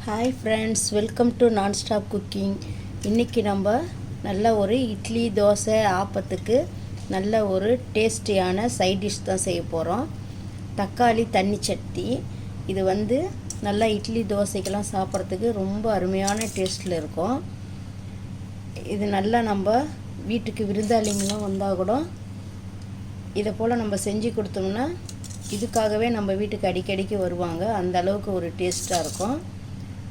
Hi friends, welcome to nonstop cooking. இன்றைக்கி நம்ம நல்ல ஒரு இட்லி, தோசை, ஆப்பத்துக்கு நல்ல ஒரு டேஸ்டியான சைட் டிஷ் தான் செய்ய போகிறோம். தக்காளி தண்ணி சட்னி. இது நல்லா இட்லி, தோசைக்கெல்லாம் சாப்பிட்றதுக்கு ரொம்ப அருமையான டேஸ்ட்டில் இருக்கும். இது நல்லா நம்ம வீட்டுக்கு விருந்தாளிங்கெல்லாம் வந்தால் கூட இதை போல் நம்ம செஞ்சு கொடுத்தோம்னா இதுக்காகவே நம்ம வீட்டுக்கு அடிக்கடிக்கு வருவாங்க. அந்த அளவுக்கு ஒரு டேஸ்ட்டாக இருக்கும்.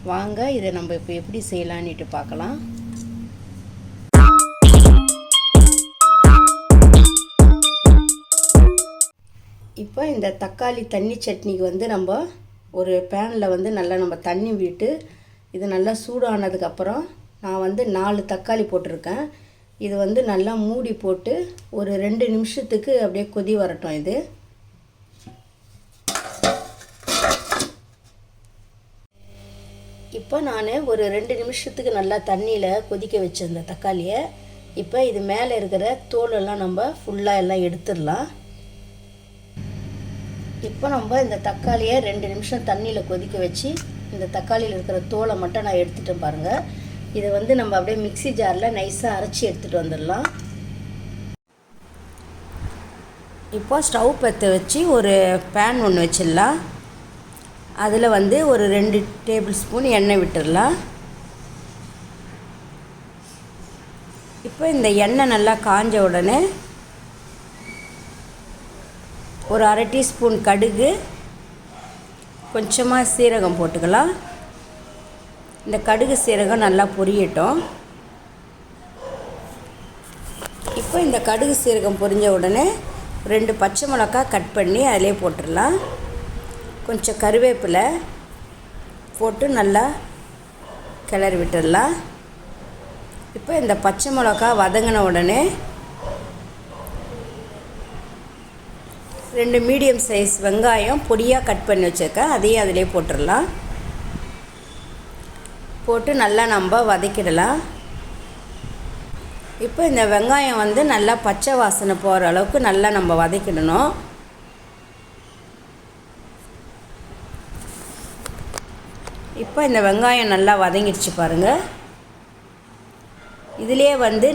வாங்க இதை நம்ம இப்போ எப்படி செய்யலான்னுட்டு பார்க்கலாம். இப்போ இந்த தக்காளி தண்ணி சட்னிக்கு நம்ம ஒரு பேனில் நல்லா நம்ம தண்ணி விட்டு இது நல்லா சூடானதுக்கப்புறம் நான் 4 தக்காளி போட்டிருக்கேன். இது நல்லா மூடி போட்டு ஒரு 2 நிமிஷத்துக்கு அப்படியே கொதி வரட்டும். இது இப்போ நான் ஒரு 2 நிமிஷத்துக்கு நல்லா தண்ணியில் கொதிக்க வச்சிருந்தேன் தக்காளியை. இப்போ இது மேலே இருக்கிற தோலெல்லாம் நம்ம ஃபுல்லாக எல்லாம் எடுத்துடலாம். இப்போ நம்ம இந்த தக்காளியை 2 நிமிஷம் தண்ணியில் கொதிக்க வச்சு இந்த தக்காளியில் இருக்கிற தோலை மட்டும் நான் எடுத்துகிட்டு பாருங்கள். இதை நம்ம அப்படியே மிக்ஸி ஜாரில் நைஸாக அரைச்சி எடுத்துகிட்டு வந்துடலாம். இப்போ ஸ்டவ் பற்ற வச்சு ஒரு பேன் ஒன்று வச்சிடலாம். அதில் ஒரு 2 டேபிள் ஸ்பூன் எண்ணெய் விட்டுடலாம். இப்போ இந்த எண்ணெய் நல்லா காஞ்ச உடனே ஒரு 1/2 டீஸ்பூன் கடுகு, கொஞ்சமாக சீரகம் போட்டுக்கலாம். இந்த கடுகு சீரகம் நல்லா பொரியட்டும். இப்போ இந்த கடுகு சீரகம் பொரிஞ்ச உடனே 2 பச்சை மிளகாய் கட் பண்ணி அதிலே போட்டுடலாம். கொஞ்சம் கருவேப்பிலை போட்டு நல்லா கிளறி விட்டுடலாம். இப்போ இந்த பச்சை மிளகா வதங்கின உடனே 2 மீடியம் சைஸ் வெங்காயம் பொடியாக கட் பண்ணி வச்சுருக்கேன். அதையும் அதிலே போட்டுடலாம். போட்டு நல்லா நம்ம வதக்கிடலாம். இப்போ இந்த வெங்காயம் நல்லா பச்சை வாசனை போகிற அளவுக்கு நல்லா நம்ம வதக்கிடணும். இப்போ இந்த வெங்காயம் நல்லா வதங்கிடுச்சு பாருங்கள். இதிலே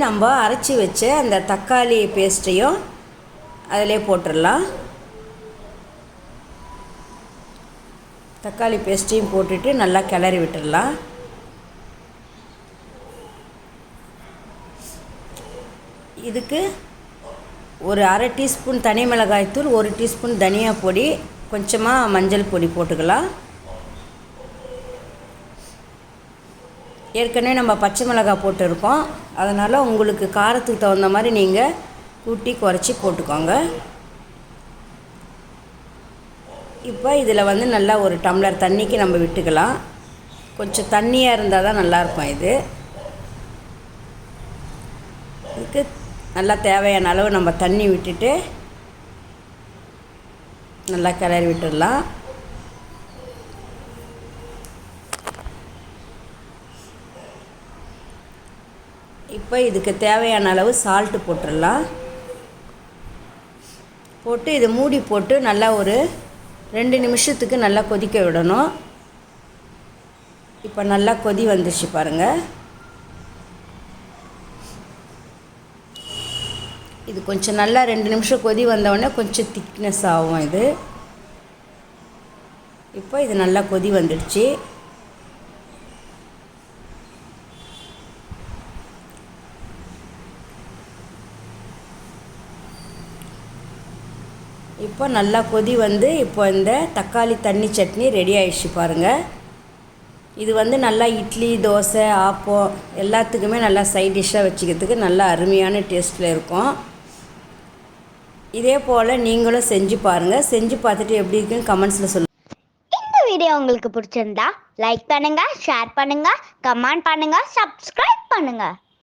நம்ம அரைச்சி வச்ச அந்த தக்காளி பேஸ்ட்டையும் அதிலே போட்டுடலாம். தக்காளி பேஸ்ட்டையும் போட்டுட்டு நல்லா கிளறி விட்டுடலாம். இதுக்கு ஒரு 1/2 டீஸ்பூன் தனி மிளகாய்த்தூள், 1 டீஸ்பூன் தனியா பொடி, கொஞ்சமாக மஞ்சள் பொடி போட்டுக்கலாம். ஏற்கனவே நம்ம பச்சை மிளகாய் போட்டிருக்கோம். அதனால் உங்களுக்கு காரத்துக்கு தகுந்த மாதிரி நீங்கள் கூட்டி குறைச்சி போட்டுக்கோங்க. இப்போ இதில் நல்லா ஒரு டம்ளர் தண்ணிக்கு நம்ம விட்டுக்கலாம். கொஞ்சம் தண்ணியாக இருந்தால் தான் நல்லாயிருக்கும். இதுக்கு நல்லா தேவையான அளவு நம்ம தண்ணி விட்டுட்டு நல்லா கிளறி விட்டுடலாம். இப்போ இதுக்கு தேவையான அளவு சால்ட்டு போட்டுடலாம். போட்டு இதை மூடி போட்டு நல்லா ஒரு 2 நிமிஷத்துக்கு நல்லா கொதிக்க விடணும். இப்போ நல்லா கொதி வந்துச்சு பாருங்கள். இது கொஞ்சம் நல்லா 2 நிமிஷம் கொதி வந்தவுடனே கொஞ்சம் திக்னஸ் ஆகும். இப்போ இது நல்லா கொதி வந்துடுச்சு. இப்போ நல்லா கொதி இப்போ இந்த தக்காளி தண்ணி சட்னி ரெடி ஆகிடுச்சு பாருங்கள். இது நல்லா இட்லி, தோசை, ஆப்பம் எல்லாத்துக்குமே நல்லா சைட் டிஷ்ஷாக வச்சுக்கிறதுக்கு நல்லா அருமையான டேஸ்ட்டில் இருக்கும். இதே போல் நீங்களும் செஞ்சு பாருங்கள். செஞ்சு பார்த்துட்டு எப்படி இருக்குன்னு கமெண்ட்ஸில் சொல்லுங்கள். இந்த வீடியோ உங்களுக்கு பிடிச்சிருந்தா லைக் பண்ணுங்கள், ஷேர் பண்ணுங்கள், கமெண்ட் பண்ணுங்கள், சப்ஸ்கிரைப் பண்ணுங்கள்.